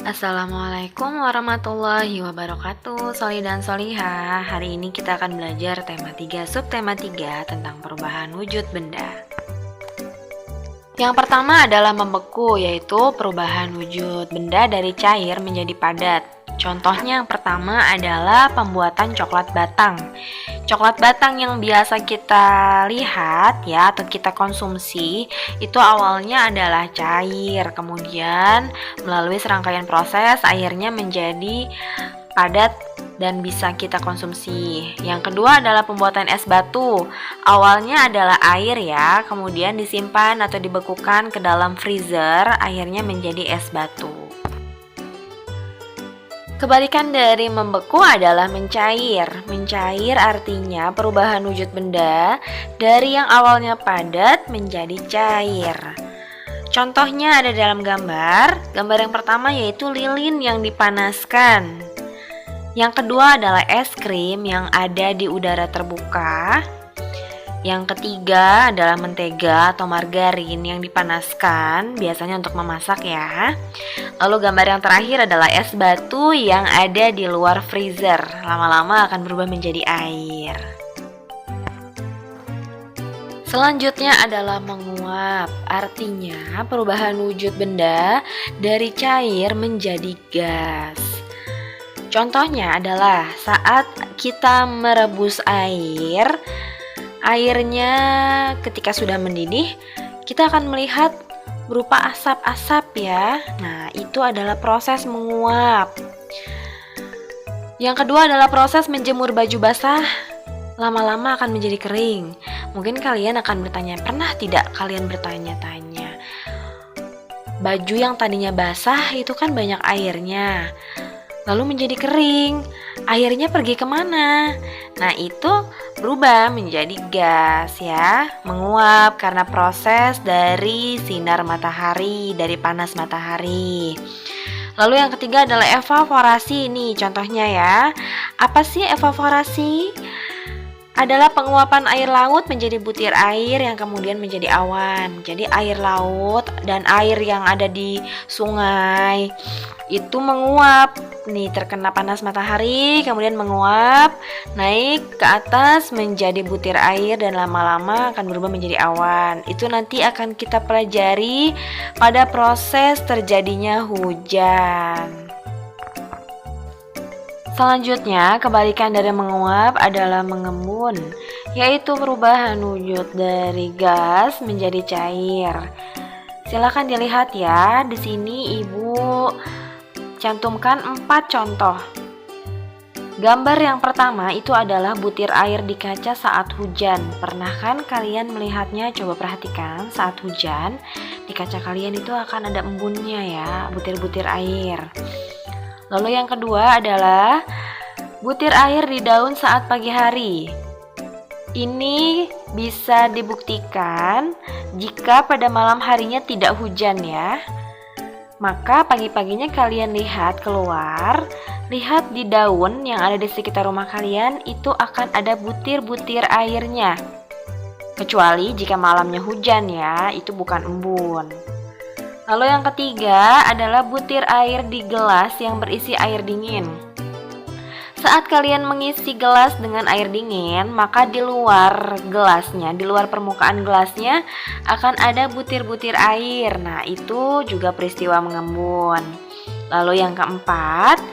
Assalamualaikum warahmatullahi wabarakatuh. Soli dan solihah. Hari ini kita akan belajar tema 3 subtema 3 tentang perubahan wujud benda. Yang pertama adalah membeku, yaitu perubahan wujud benda dari cair menjadi padat. Contohnya yang pertama adalah pembuatan coklat batang. Coklat batang yang biasa kita lihat ya atau kita konsumsi itu awalnya adalah cair, kemudian melalui serangkaian proses airnya menjadi padat dan bisa kita konsumsi. Yang kedua adalah pembuatan es batu. Awalnya adalah air ya, kemudian disimpan atau dibekukan ke dalam freezer, akhirnya menjadi es batu. Kebalikan dari membeku adalah mencair. Mencair artinya perubahan wujud benda dari yang awalnya padat menjadi cair. Contohnya ada dalam gambar. Gambar yang pertama yaitu lilin yang dipanaskan. Yang kedua adalah es krim yang ada di udara terbuka. Yang ketiga adalah mentega atau margarin yang dipanaskan, biasanya untuk memasak ya. Lalu gambar yang terakhir adalah es batu yang ada di luar freezer. Lama-lama akan berubah menjadi air. Selanjutnya adalah menguap. Artinya perubahan wujud benda dari cair menjadi gas. Contohnya adalah saat kita merebus air, airnya ketika sudah mendidih, kita akan melihat berupa asap-asap ya. Nah, itu adalah proses menguap. Yang kedua adalah proses menjemur baju basah. Lama-lama akan menjadi kering. Mungkin kalian akan bertanya, pernah tidak kalian bertanya-tanya? Baju yang tadinya basah itu kan banyak airnya, lalu menjadi kering, airnya pergi kemana? Nah, itu berubah menjadi gas ya, menguap karena proses dari sinar matahari, dari panas matahari. Lalu yang ketiga adalah evaporasi. Ini contohnya ya. Apa sih evaporasi? Adalah penguapan air laut menjadi butir air yang kemudian menjadi awan. Jadi air laut dan air yang ada di sungai itu menguap, nih terkena panas matahari, kemudian menguap, naik ke atas menjadi butir air dan lama-lama akan berubah menjadi awan. Itu nanti akan kita pelajari pada proses terjadinya hujan. Selanjutnya, kebalikan dari menguap adalah mengembun, yaitu perubahan wujud dari gas menjadi cair. Silakan dilihat ya, di sini Ibu cantumkan 4 contoh. Gambar yang pertama itu adalah butir air di kaca saat hujan. Pernah kan kalian melihatnya? Coba perhatikan, saat hujan di kaca kalian itu akan ada embunnya ya, butir-butir air. Lalu yang kedua adalah butir air di daun saat pagi hari. Ini bisa dibuktikan jika pada malam harinya tidak hujan ya. Maka pagi-paginya kalian lihat keluar, lihat di daun yang ada di sekitar rumah kalian itu akan ada butir-butir airnya. Kecuali jika malamnya hujan ya, itu bukan embun. Lalu yang ketiga adalah butir air di gelas yang berisi air dingin. Saat kalian mengisi gelas dengan air dingin, maka di luar gelasnya, di luar permukaan gelasnya akan ada butir-butir air. Nah, itu juga peristiwa mengembun. Lalu yang keempat,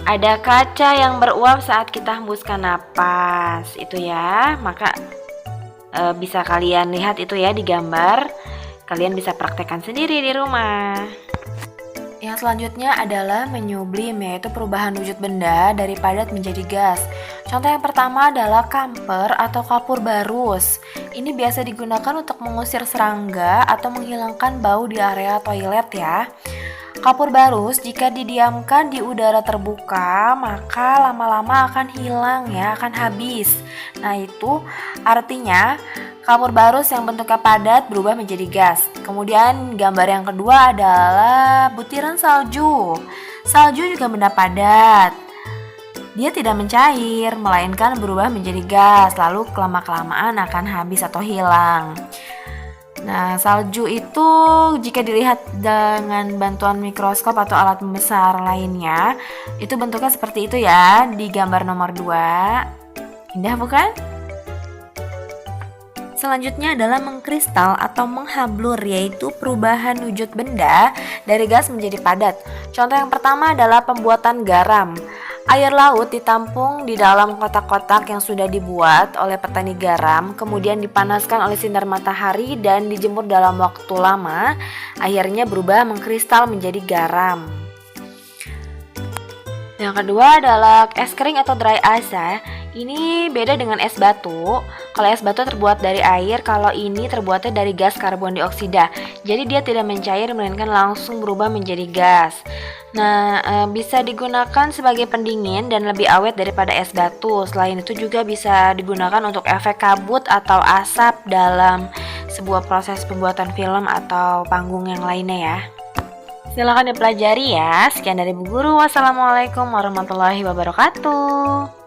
ada kaca yang beruap saat kita hembuskan napas. Itu ya, maka bisa kalian lihat itu ya di gambar. Kalian bisa praktekkan sendiri di rumah. Yang selanjutnya adalah menyublim, yaitu perubahan wujud benda dari padat menjadi gas. Contoh yang pertama adalah kamper atau kapur barus. Ini biasa digunakan untuk mengusir serangga atau menghilangkan bau di area toilet ya. Kapur barus jika didiamkan di udara terbuka, maka lama-lama akan hilang ya, akan habis. Nah, itu artinya kapur barus yang bentuknya padat berubah menjadi gas. Kemudian gambar yang kedua adalah butiran salju. Salju juga benda padat. Dia tidak mencair, melainkan berubah menjadi gas, lalu kelama-kelamaan akan habis atau hilang. Nah, salju itu jika dilihat dengan bantuan mikroskop atau alat pembesar lainnya, itu bentuknya seperti itu ya, di gambar nomor 2. Indah bukan? Selanjutnya adalah mengkristal atau menghablur, yaitu perubahan wujud benda dari gas menjadi padat. Contoh yang pertama adalah pembuatan garam. Air laut ditampung di dalam kotak-kotak yang sudah dibuat oleh petani garam, kemudian dipanaskan oleh sinar matahari dan dijemur dalam waktu lama, akhirnya berubah mengkristal menjadi garam. Yang kedua adalah es kering atau dry ice ya. Ini beda dengan es batu. Kalau es batu terbuat dari air, kalau ini terbuatnya dari gas karbon dioksida. Jadi dia tidak mencair melainkan langsung berubah menjadi gas. Nah, bisa digunakan sebagai pendingin dan lebih awet daripada es batu. Selain itu juga bisa digunakan untuk efek kabut atau asap dalam sebuah proses pembuatan film atau panggung yang lainnya ya. Silakan dipelajari ya. Sekian dari Bu Guru. Wassalamualaikum warahmatullahi wabarakatuh.